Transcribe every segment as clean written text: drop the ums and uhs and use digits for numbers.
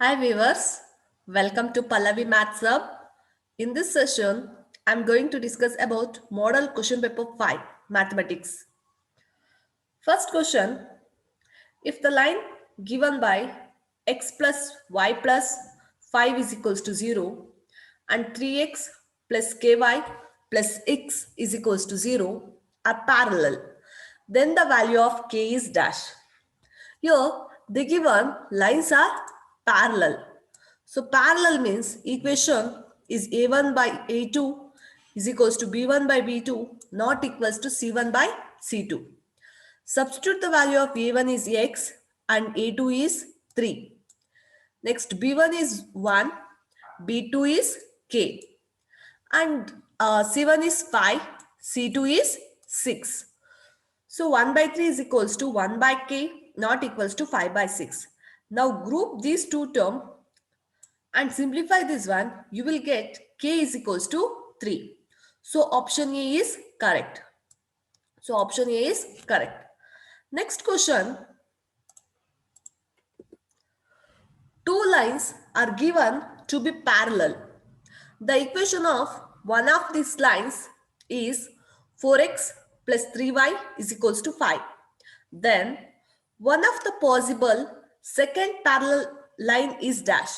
Hi viewers, welcome to Pallavi Maths Hub. In this session, I'm going to discuss about Model Question Paper 5, Mathematics. First question, if the line given by x plus y plus 5 is equals to 0 and 3x plus ky plus x is equals to 0 are parallel, then the value of k is dash. Here, the given lines are parallel. So parallel means equation is a1 by a2 is equals to b1 by b2 not equals to c1 by c2. Substitute the value of a1 is x and a2 is 3. Next b1 is 1, b2 is k and c1 is 5, c2 is 6. So 1 by 3 is equals to 1 by k not equals to 5 by 6. Now group these two terms and simplify this one, you will get k is equals to 3. So option A is correct. So option A is correct. Next question. Two lines are given to be parallel. The equation of one of these lines is 4x plus 3y is equals to 5. Then one of the possible second parallel line is dash.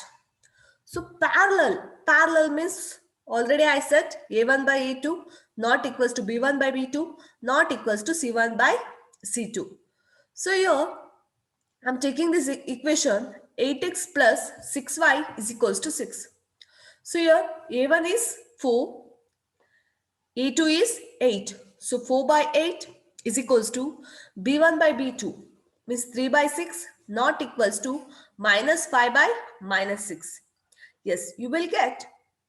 So parallel means already I said a1 by a2 not equals to b1 by b2 not equals to c1 by c2. So here I'm taking this equation 8x plus 6y is equals to 6. So here a1 is 4, a2 is 8. So 4 by 8 is equals to b1 by b2 means 3 by 6 not equals to minus 5 by minus 6. Yes, you will get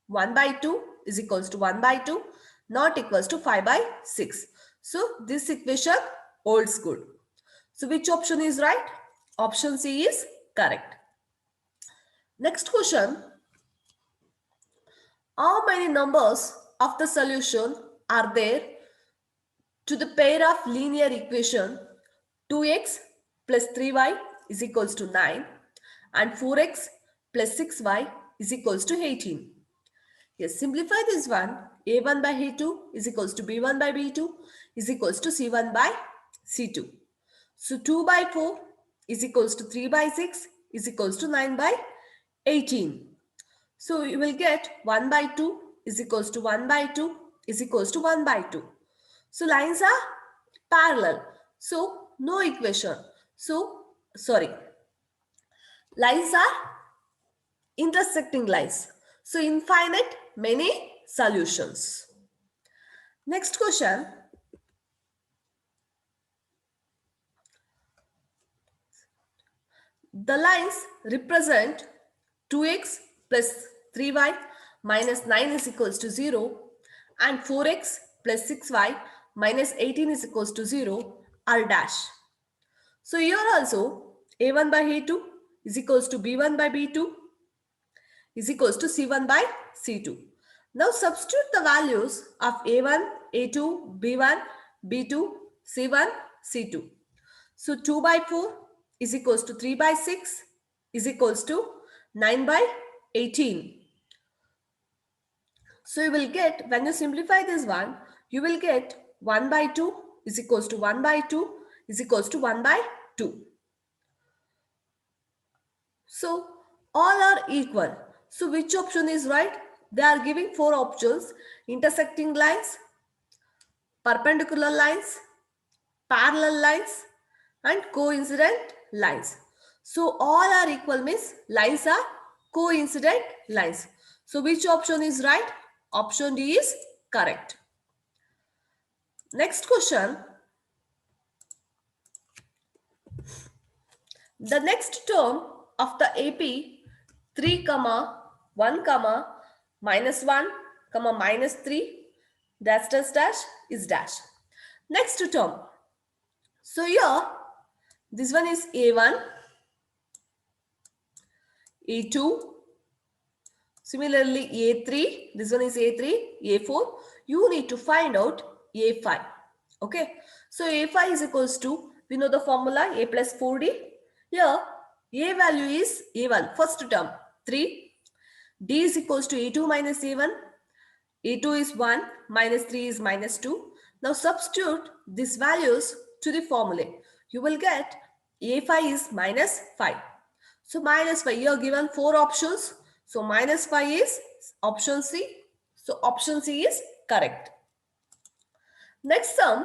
1 by 2 is equals to 1 by 2 not equals to 5 by 6. So this equation holds good. So which option is right? Option C is correct. Next question. How many numbers of the solution are there to the pair of linear equation 2x plus 3y is equals to 9 and 4x plus 6y is equals to 18? Yes, simplify this one. A1 by A2 is equals to B1 by B2 is equals to C1 by C2. So 2 by 4 is equals to 3 by 6 is equals to 9 by 18. So you will get 1 by 2 is equals to 1 by 2 is equals to 1 by 2. So lines are parallel. So no equation. So sorry. Lines are intersecting lines. So infinite many solutions. Next question. The lines represent 2x plus 3y minus 9 is equals to 0 and 4x plus 6y minus 18 is equals to 0 are dash. So here also a1 by a2 is equals to b1 by b2 is equals to c1 by c2. Now substitute the values of a1, a2, b1, b2, c1, c2. So 2 by 4 is equals to 3 by 6 is equals to 9 by 18. So you will get, when you simplify this one, you will get 1 by 2 is equals to 1 by 2 is equals to 1 by 2. So all are equal. So which option is right? They are giving 4 options: intersecting lines, perpendicular lines, parallel lines, and coincident lines. So all are equal means lines are coincident lines. So which option is right? Option D is correct. Next question. The next term of the AP 3 comma 1 comma minus 1 comma minus 3 dash dash dash is dash. Next term. So here this one is A1, A2, similarly A3, this one is A3, A4. You need to find out A5. Okay. So A5 is equals to, we know the formula A plus 4D. Here A value is A1, first term 3. D is equals to A2 minus A1. A2 is 1, minus 3 is minus 2. Now substitute these values to the formula. You will get A5 is minus 5. So minus 5, you are given 4 options. So minus 5 is option C. So option C is correct. Next sum.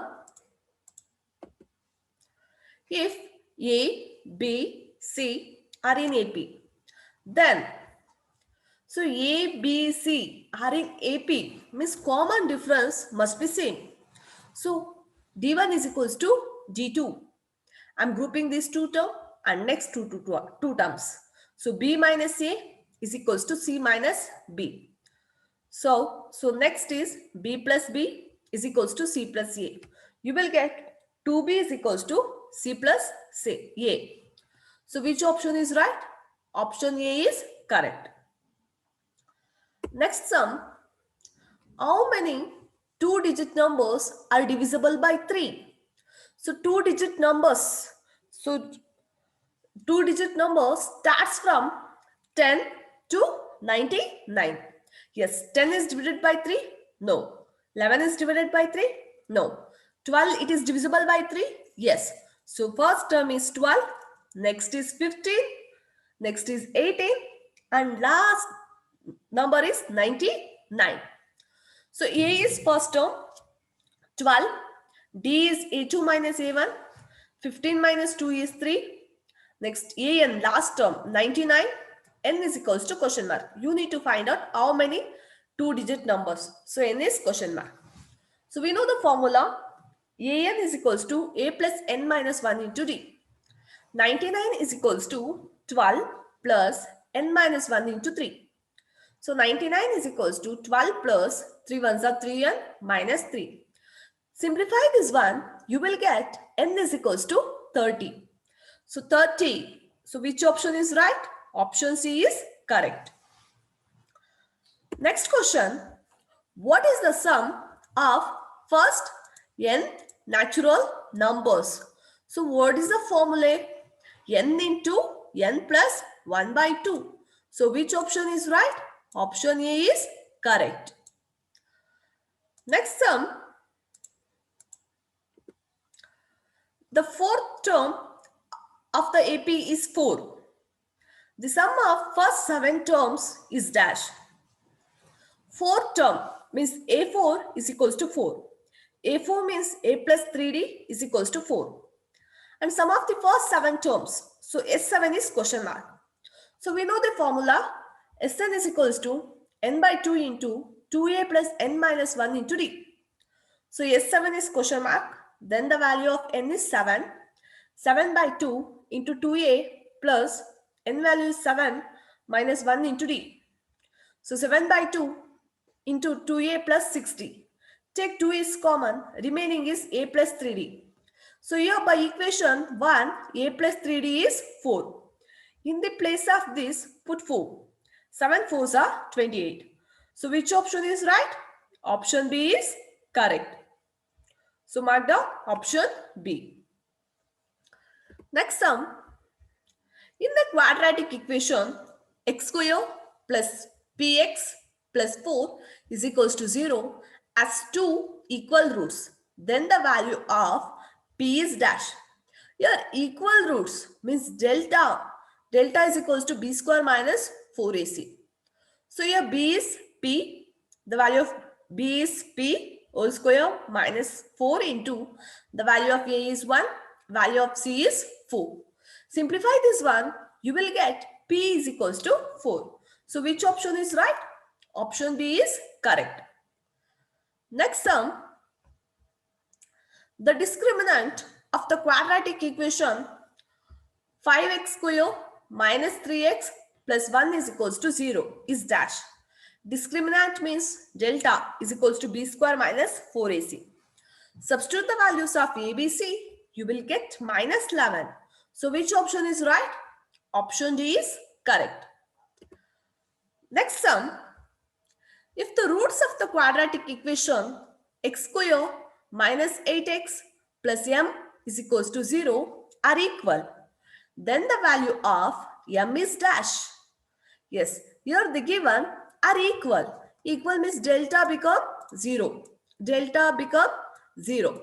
If A, B, C are in AP, then so A, B, C are in AP means common difference must be same. So D1 is equals to D2. I'm grouping these two terms and next two terms. So B minus A is equals to C minus B. So next is B plus B is equals to C plus A. You will get 2B is equals to C plus A. So which option is right? Option A is correct. Next sum. How many two-digit numbers are divisible by 3? So two-digit numbers. So two-digit numbers starts from 10 to 99. Yes, 10 is divided by 3? No. 11 is divided by 3? No. 12 it is divisible by 3? Yes. So first term is 12, next is 15, next is 18 and last number is 99. So A is first term 12, D is A2 minus A1, 15 minus 2 is 3. Next A and last term 99, N is equals to question mark. You need to find out how many two-digit numbers. So N is question mark. So we know the formula AN is equals to A plus N minus 1 into D. 99 is equals to 12 plus N minus 1 into 3. So 99 is equals to 12 plus 3 ones are 3 and minus 3. Simplify this one, you will get N is equals to 30. So 30. So which option is right? Option C is correct. Next question. What is the sum of first N natural numbers? So what is the formula? N into N plus 1 by 2. So which option is right? Option A is correct. Next sum. The fourth term of the AP is 4. The sum of first 7 terms is dash. Fourth term means A4 is equals to 4. A4 means A plus 3D is equals to 4. And sum of the first 7 terms. So S7 is question mark. So we know the formula. Sn is equals to n by 2 into 2a plus n minus 1 into d. So S7 is question mark. Then the value of n is 7. 7 by 2 into 2a plus n value is 7 minus 1 into d. So 7 by 2 into 2a plus 60. Take 2 is common. Remaining is a plus 3d. So here by equation 1, a plus 3d is 4. In the place of this, put 4. 7 4s are 28. So which option is right? Option B is correct. So mark down option B. Next sum. In the quadratic equation, x square plus px plus 4 is equals to 0 as two equal roots. Then the value of p is dash. Here equal roots means delta. Delta is equals to b square minus 4ac. So here b is p. The value of b is p whole square minus 4 into the value of a is 1. Value of c is 4. Simplify this one. You will get p is equals to 4. So which option is right? Option B is correct. Next sum. The discriminant of the quadratic equation 5x square minus 3x plus 1 is equals to 0 is dash. Discriminant means delta is equals to b square minus 4ac. Substitute the values of a, b, c. You will get minus 11. So which option is right? Option D is correct. Next sum. If the roots of the quadratic equation x square minus 8x plus m is equals to 0 are equal, then the value of m is dash. Yes, here the given are equal. Equal means delta become 0. Delta become 0.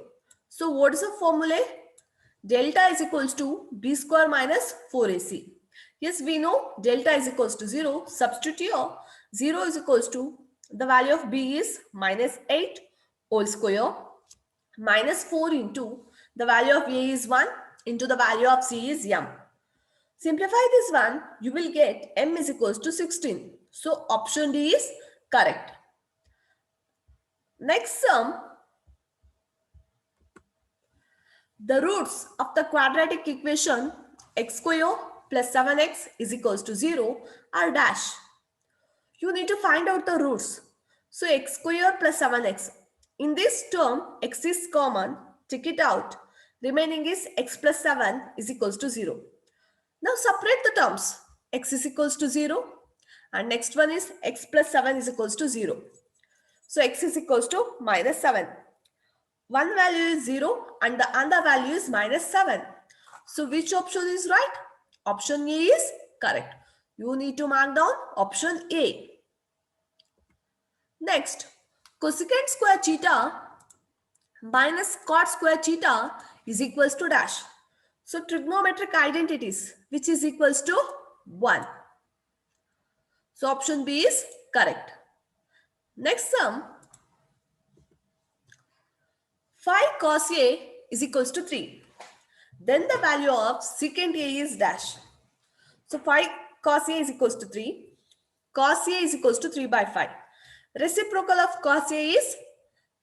So what is the formula? Delta is equals to b square minus 4ac. Yes, we know delta is equals to 0. Substitute here. 0 is equals to the value of b is minus 8 whole square minus 4 into the value of a is 1 into the value of c is m. Simplify this one, you will get m is equals to 16. So option D is correct. Next sum, the roots of the quadratic equation x square plus 7x is equals to 0 are dash. You need to find out the roots. So x square plus 7x. In this term, x is common. Take it out. Remaining is x plus 7 is equals to 0. Now separate the terms. X is equals to 0 and next one is x plus 7 is equals to 0. So x is equals to minus 7. One value is 0 and the other value is minus 7. So which option is right? Option A is correct. You need to mark down option A. Next, cosecant square theta minus cot square theta is equals to dash. So trigonometric identities, which is equals to 1. So option B is correct. Next sum, 5 cos A is equals to 3. Then the value of secant A is dash. So 5 cos A is equals to 3. Cos A is equals to 3 by 5. Reciprocal of cos A is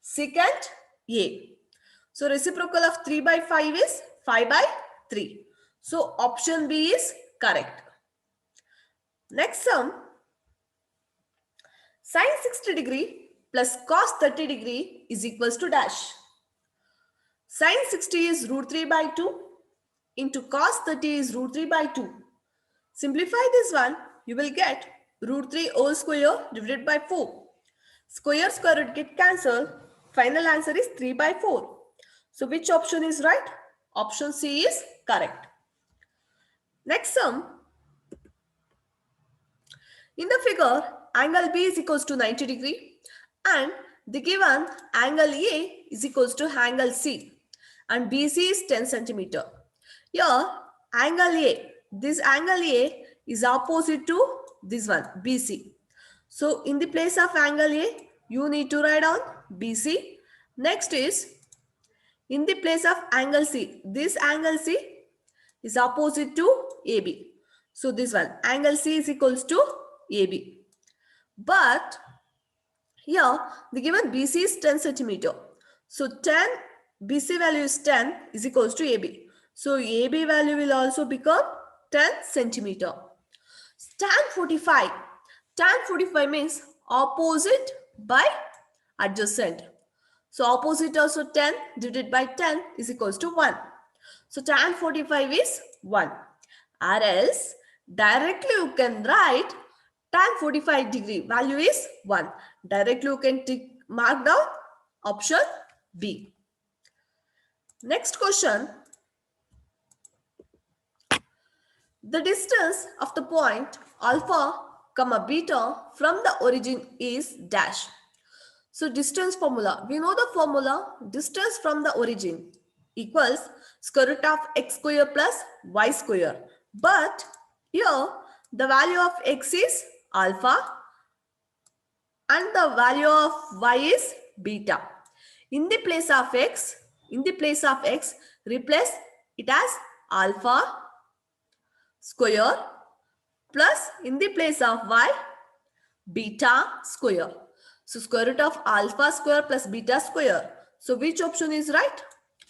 secant A. So reciprocal of 3 by 5 is 5 by 3. So option B is correct. Next sum, sin 60 degree plus cos 30 degree is equals to dash. Sin 60 is root 3 by 2 into cos 30 is root 3 by 2. Simplify this one, you will get root 3 whole square divided by 4. Square root get cancelled. Final answer is 3 by 4. So which option is right? Option C is correct. Next sum. In the figure, angle B is equals to 90 degree and the given angle A is equals to angle C and BC is 10 centimeter. Here, angle A, this angle A is opposite to this one, BC. So in the place of angle A, you need to write down BC. Next is, in the place of angle C, this angle C is opposite to AB. So this one, angle C is equals to AB. But here, the given BC is 10 centimeter. So 10, BC value is 10 is equals to AB. So AB value will also become 10 centimeter. Tan 45. Tan 45 means opposite by adjacent. So opposite also 10 divided by 10 is equals to 1. So tan 45 is 1. Or else directly you can write tan 45 degree value is 1. Directly you can mark down option B. Next question. The distance of the point alpha comma beta from the origin is dash. So distance formula, we know the formula, distance from the origin equals square root of x square plus y square. But here the value of x is alpha and the value of y is beta. In the place of x, replace it as alpha square plus in the place of y, beta square. So square root of alpha square plus beta square. So which option is right?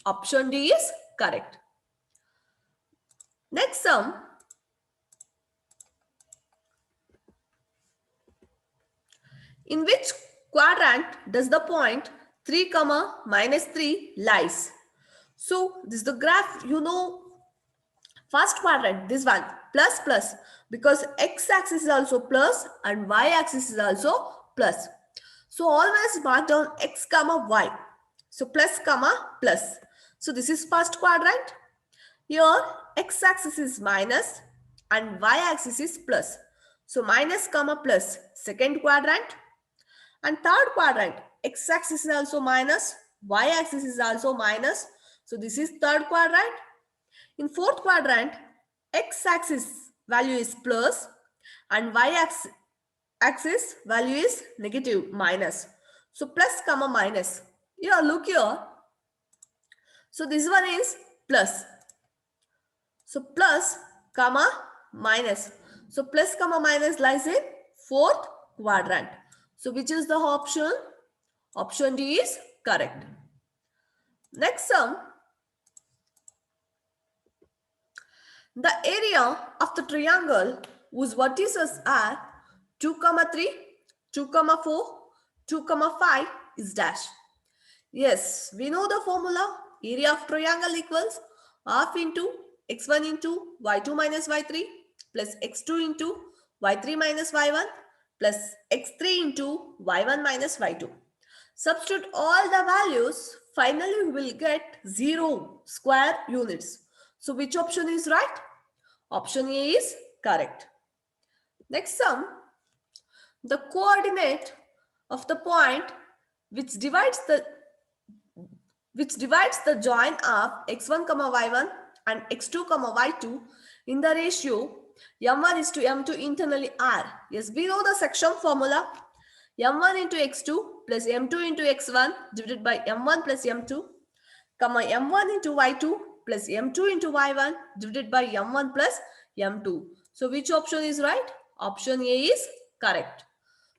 Option D is correct. Next sum. In which quadrant does the point 3, minus 3 lies? So this is the graph, you know, first quadrant, this one, plus plus, because x-axis is also plus and y-axis is also plus. So always mark down x, y. So plus, plus. So this is first quadrant. Here x-axis is minus and y-axis is plus. So minus comma plus, second quadrant, and third quadrant, x-axis is also minus, y-axis is also minus. So this is third quadrant. In fourth quadrant, x-axis value is plus and y-axis value is negative, minus. So plus comma minus. Here, look here. So this one is plus. So plus comma minus. So plus comma minus lies in fourth quadrant. So which is the option? Option D is correct. Next sum. The area of the triangle whose vertices are 2, 3, 2, 4, 2, 5 is dash. Yes, we know the formula. Area of triangle equals half into x1 into y2 minus y3 plus x2 into y3 minus y1 plus x3 into y1 minus y2. Substitute all the values. Finally, we will get 0 square units. So which option is right? Option A is correct. Next sum. The coordinate of the point which divides the join of x1, y1 and x2, y2 in the ratio m1 is to m2 internally r. Yes, we know the section formula. m1 into x2 plus m2 into x1 divided by m1 plus m2, comma m1 into y2 plus m2 into y1 divided by m1 plus m2. So which option is right? Option A is correct.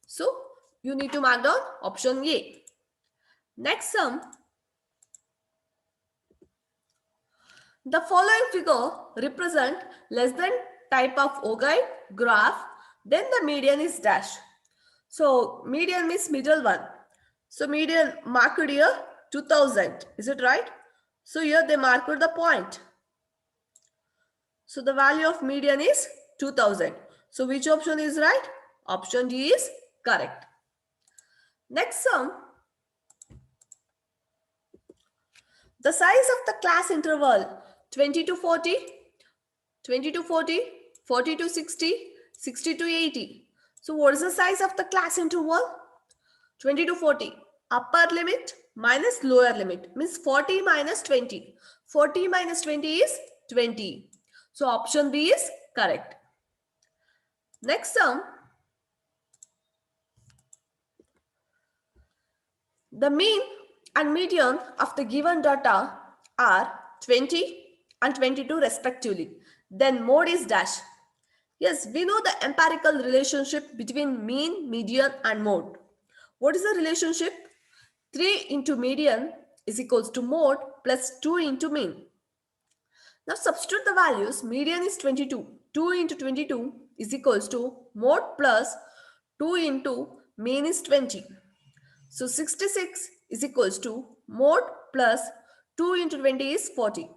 So you need to mark down option A. Next sum. The following figure represent less than type of ogive graph. Then the median is dash. So median means middle one. So median marked here 2000. Is it right? So here they marked the point. So the value of median is 2000. So which option is right? Option D is correct. Next sum. The size of the class interval 20 to 40, 20 to 40, 40 to 60, 60 to 80. So what is the size of the class interval? 20 to 40. Upper limit minus lower limit means 40 minus 20. 40 minus 20 is 20. So option B is correct. Next sum. The mean and median of the given data are 20 and 22 respectively. Then mode is dash. Yes, we know the empirical relationship between mean, median and mode. What is the relationship? 3 into median is equals to mode plus 2 into mean. Now substitute the values. Median is 22. 2 into 22 is equals to mode plus 2 into mean is 20. So 66 is equals to mode plus 2 into 20 is 40.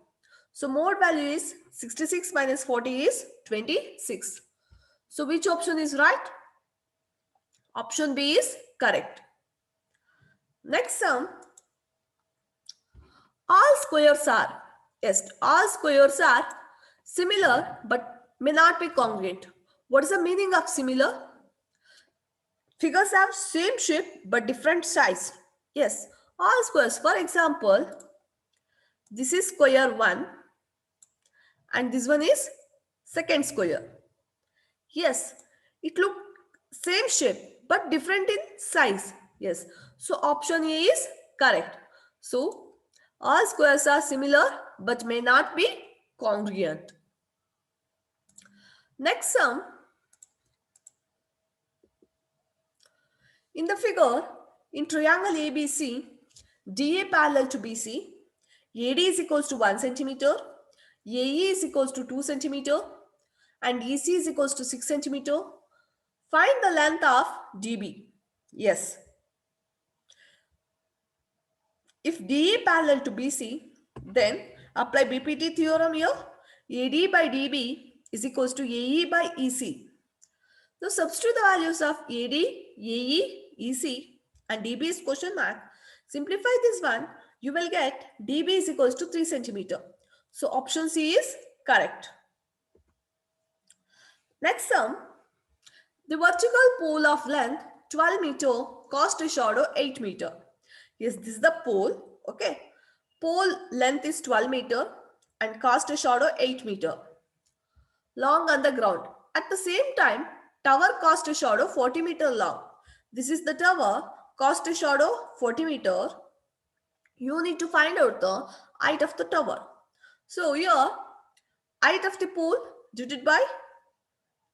So mode value is 66 minus 40 is 26. So which option is right? Option B is correct. Next sum. All squares are, yes, all squares are similar but may not be congruent. What is the meaning of similar? Figures have same shape but different size. Yes, all squares. For example, this is square 1 and this one is second square. Yes, it look same shape but different in size. Yes, so option A is correct. So all squares are similar but may not be congruent. Next sum. In the figure, in triangle ABC, DA parallel to BC, AD is equals to 1 centimeter, AE is equals to 2 centimeter, and EC is equals to 6 centimeter. Find the length of DB. Yes. If DA parallel to BC, then apply BPT theorem here. AD by DB is equals to AE by EC. So substitute the values of AD, AE, EC and DB is question mark. Simplify this one. You will get DB is equals to 3 centimeter. So option C is correct. Next sum, the vertical pole of length 12 meter cast a shadow 8 meter. Yes, this is the pole. Okay. Pole length is 12 meter and cast a shadow 8 meter long on the ground. At the same time, tower cast a shadow 40 meter long. This is the tower, cast a shadow 40 meter. You need to find out the height of the tower. So here, height of the pole divided by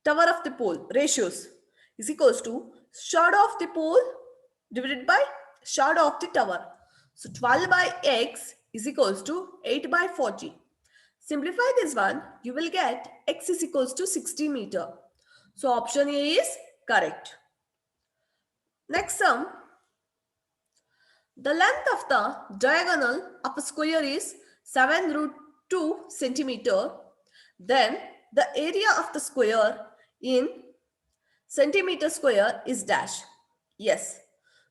tower of the pole ratios is equals to shadow of the pole divided by shadow of the tower. So 12 by x is equals to 8 by 40. Simplify this one, you will get x is equals to 60 meter. So option A is correct. Next sum, the length of the diagonal of a square is 7 root 2 centimeter. Then the area of the square in centimeter square is dash. Yes.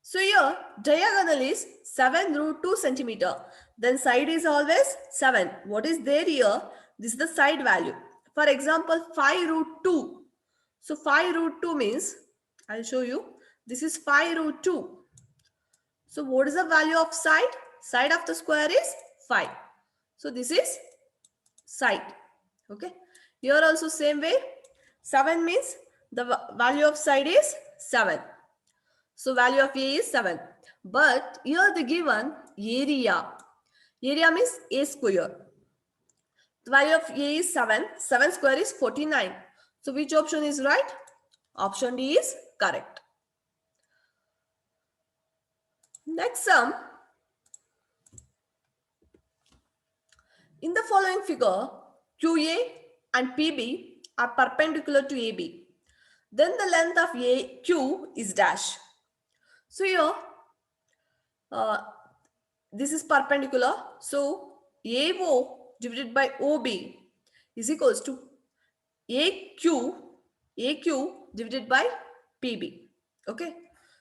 So here diagonal is 7 root 2 centimeter. Then side is always 7. What is there here? This is the side value. For example, 5 root 2. So 5 root 2 means, I'll show you. This is 5 root 2. So what is the value of side? Side of the square is 5. So this is side. Okay. Here also same way. 7 means the value of side is 7. So value of A is 7. But here the given area. Area means A square. The value of A is 7. 7 square is 49. So which option is right? Option D is correct. Next sum. In the following figure, QA and PB are perpendicular to AB. Then the length of AQ is dash. So here, this is perpendicular. So AO divided by OB is equals to AQ divided by PB. Okay.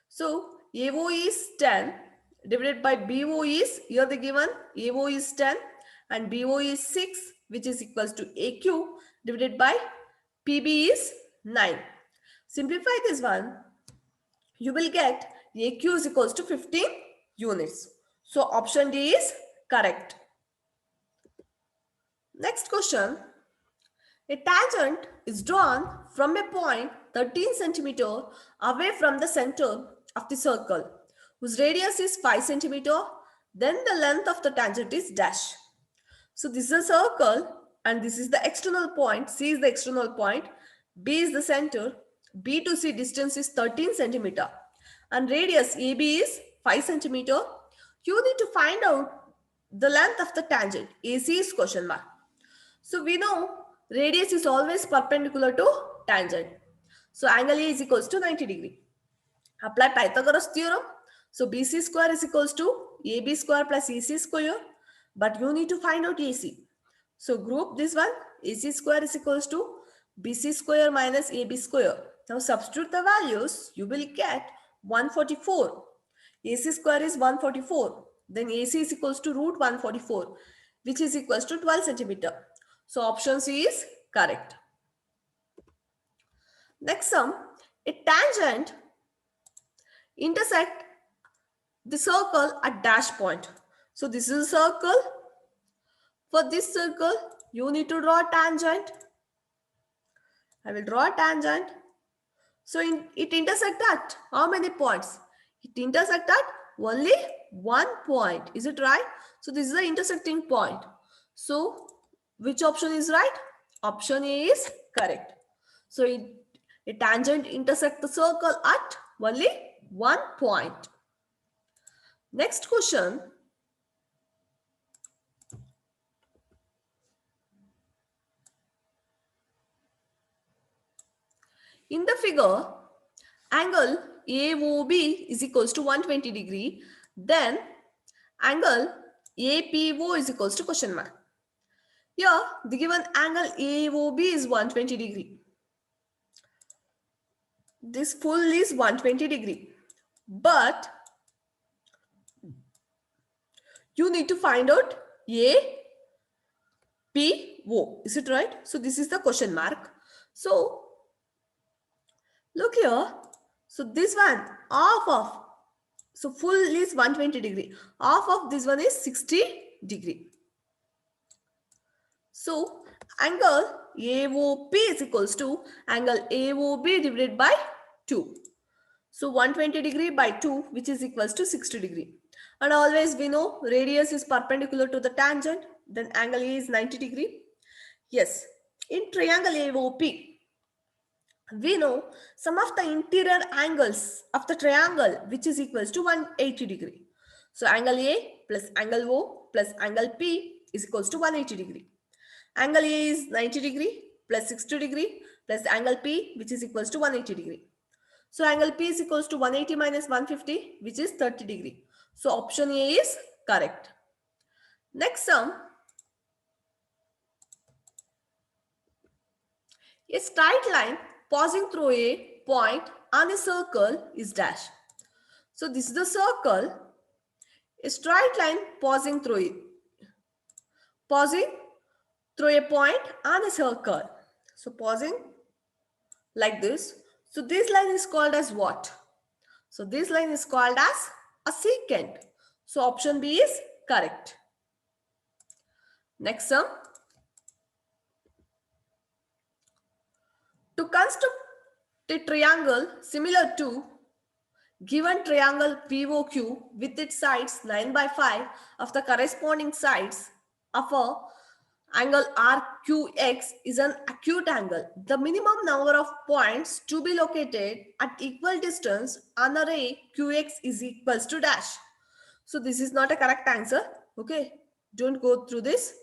So AO is 10 divided by BO is, here the given AO is 10 and BO is 6, which is equals to AQ divided by PB is 9. Simplify this one, you will get AQ is equals to 15 units. So option D is correct. Next question. A tangent is drawn from a point 13 centimeter away from the center of the circle, whose radius is 5 centimeter. Then the length of the tangent is dash. So this is a circle and this is the external point. C is the external point. B is the center. B to C distance is 13 centimeter. And radius AB is 5 centimeter. You need to find out the length of the tangent. AC is question mark. So we know radius is always perpendicular to tangent. So angle A is equals to 90 degree. Apply Pythagoras theorem. So BC square is equals to AB square plus EC square. But you need to find out AC. So group this one. AC square is equals to BC square minus AB square. Now substitute the values. You will get 144. AC square is 144. Then AC is equals to root 144, which is equals to 12 centimeter. So option C is correct. Next sum, a tangent intersect the circle at dash point. So this is a circle. For this circle, you need to draw a tangent. I will draw a tangent. So it intersect at how many points? It intersect at only one point. Is it right? So this is the intersecting point. So which option is right? Option A is correct. So a tangent intersect the circle at only one point. Next question. In the figure, angle AOB is equals to 120 degree. Then angle APO is equals to question mark. Here, the given angle AOB is 120 degree. This full is 120 degree. But you need to find out PO. Is it right? So this is the question mark. So look here. So this one, half of, so full is 120 degree. Half of this one is 60 degree. So angle AOP is equals to angle AOB divided by 2. So 120 degree by 2, which is equals to 60 degree. And always we know radius is perpendicular to the tangent. Then angle A is 90 degree. Yes, in triangle AOP, we know sum of the interior angles of the triangle, which is equals to 180 degree. So angle A plus angle O plus angle P is equals to 180 degree. Angle A is 90 degree plus 60 degree plus angle P, which is equals to 180 degree. So angle P is equals to 180 minus 150, which is 30 degree. So option A is correct. Next sum. A straight line passing through a point on a circle is dash. So this is the circle. A straight line passing through it. Passing through a point on a circle. So passing like this. So this line is called as what? So this line is called as a secant. So option B is correct. Next sum. To construct a triangle similar to given triangle POQ with its sides 9 by 5 of the corresponding sides of a angle RQX is an acute angle. The minimum number of points to be located at equal distance on a ray QX is equals to dash. So this is not a correct answer. Okay, don't go through this.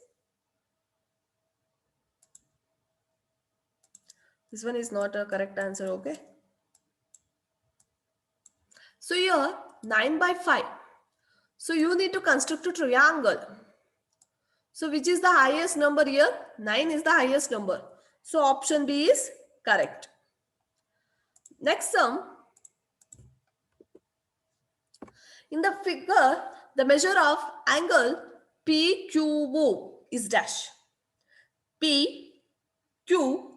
This one is not a correct answer. Okay. So here 9 by 5. So you need to construct a triangle. So which is the highest number here? 9 is the highest number. So option B is correct. Next sum. In the figure, the measure of angle PQO is dash. PQO.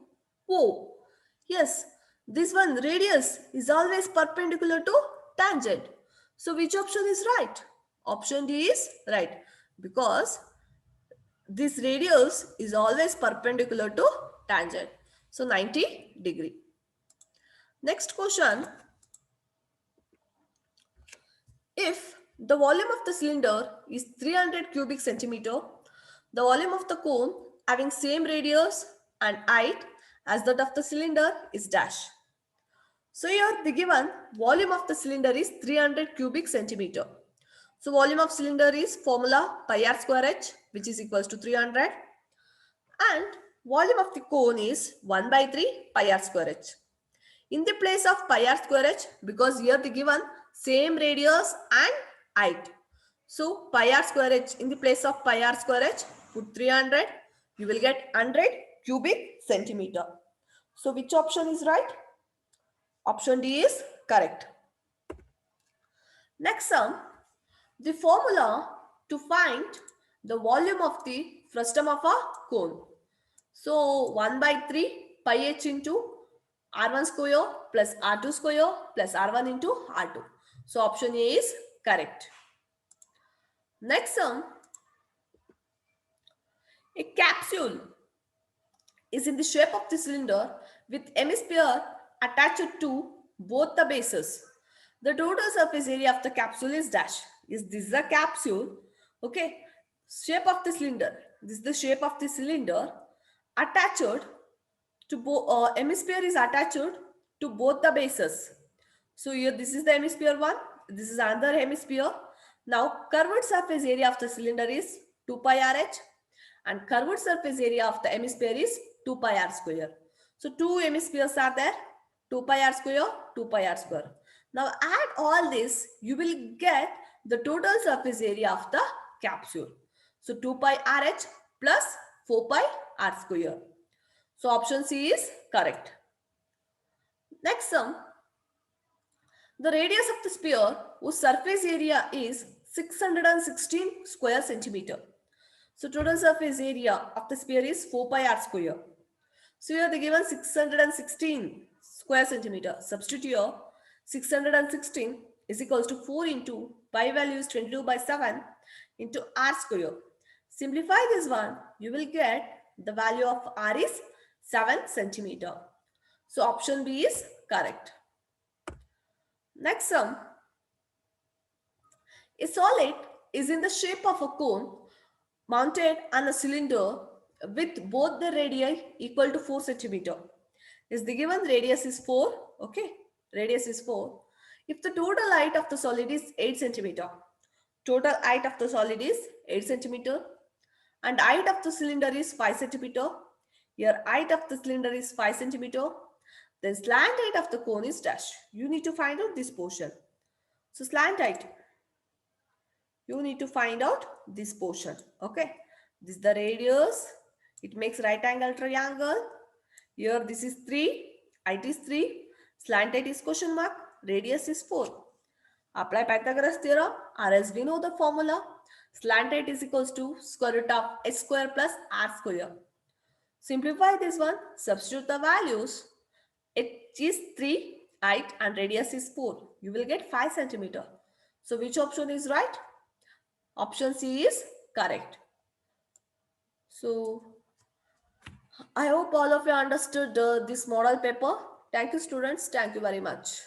Yes, this one radius is always perpendicular to tangent. So which option is right? Option D is right because this radius is always perpendicular to tangent. So 90 degree. Next question. If the volume of the cylinder is 300 cubic centimeter, the volume of the cone having same radius and height as that of the cylinder is dash. So here the given volume of the cylinder is 300 cubic centimeter. So volume of cylinder is formula pi r square h, which is equals to 300, and volume of the cone is 1 by 3 pi r square h. In the place of pi r square h, because here the given same radius and height. So pi r square h, in the place of pi r square h, put 300, you will get 100 cubic centimeter. So which option is right? Option D is correct. Next sum, the formula to find the volume of the frustum of a cone. So 1 by 3 pi h into R1 square plus R2 square plus R1 into R2. So option A is correct. Next sum, a capsule is in the shape of the cylinder with hemisphere attached to both the bases. The total surface area of the capsule is dash. Is this the capsule? Okay. Shape of the cylinder. This is the shape of the cylinder attached to both. Hemisphere is attached to both the bases. So here this is the hemisphere one. This is another hemisphere. Now curved surface area of the cylinder is 2 pi RH and curved surface area of the hemisphere is 2 pi r square. So two hemispheres are there, 2 pi r square, 2 pi r square. Now add all this, you will get the total surface area of the capsule. So 2 pi RH plus 4 pi r square. So option C is correct. Next sum. The radius of the sphere whose surface area is 616 square centimeter. So total surface area of the sphere is 4 pi r square. So here they given 616 square centimeter. Substitute here 616 is equals to 4 into pi value is 22 by 7 into r square. Simplify this one, you will get the value of r is 7 centimeter. So option B is correct. Next sum. A solid is in the shape of a cone mounted on a cylinder with both the radii equal to 4 centimeter. Is the given radius is 4. Okay, radius is 4. If the total height of the solid is 8 centimeter, total height of the solid is 8 centimeter, and height of the cylinder is 5 centimeter. Your height of the cylinder is 5 centimeter. The slant height of the cone is dash. You need to find out this portion. So slant height, you need to find out this portion. Okay, this is the radius. It makes right angle triangle. Here this is 3, height is 3, slant height is question mark, radius is 4. Apply Pythagoras theorem, or as we know the formula, slant height is equals to square root of h square plus r square. Simplify this one, substitute the values. It is 3, height and radius is 4. You will get 5 centimeter. So which option is right? Option C is correct. So I hope all of you understood this model paper. Thank you students. Thank you very much.